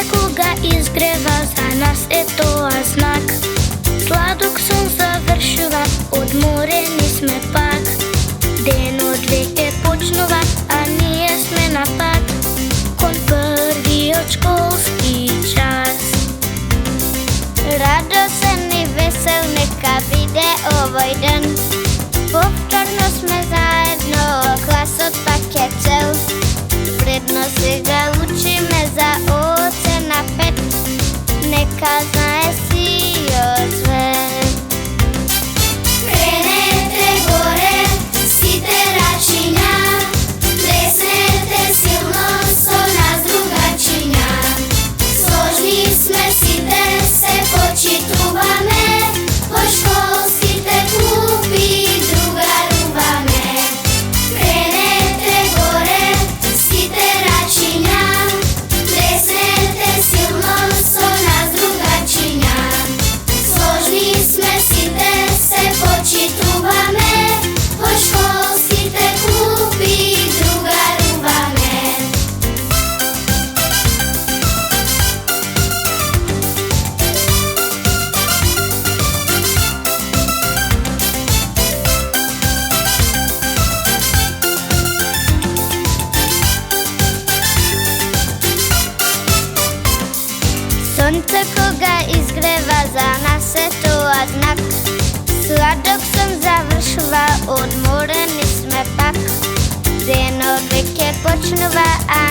Сонце кога изгрева, за нас е тоа знак. Сладок сон завршува, одморени сме пак. Денот веќе почнува, а ние сме на пат кон првиот школски час. Радосен и весел нека биде овој ден. Повторно сме заедно, класот пак е цел. Предно сега учиме за оцена 5. Нека знае сиот свет. Кренете горе, сите рачиња, плеснете силно со нас другачиња. Сложни сме сите, се почитуваме, по школските клупи другаруваме. Кренете горе, сите рачиња, плеснете силно со нас другачиња. Сложни сме сите, се почитуваме, по школските клупи другаруваме. Сонце кога изгрева, за нас е тоа знак. Сладок сон завршува, одморени сме пак. Денот веќе почнува, а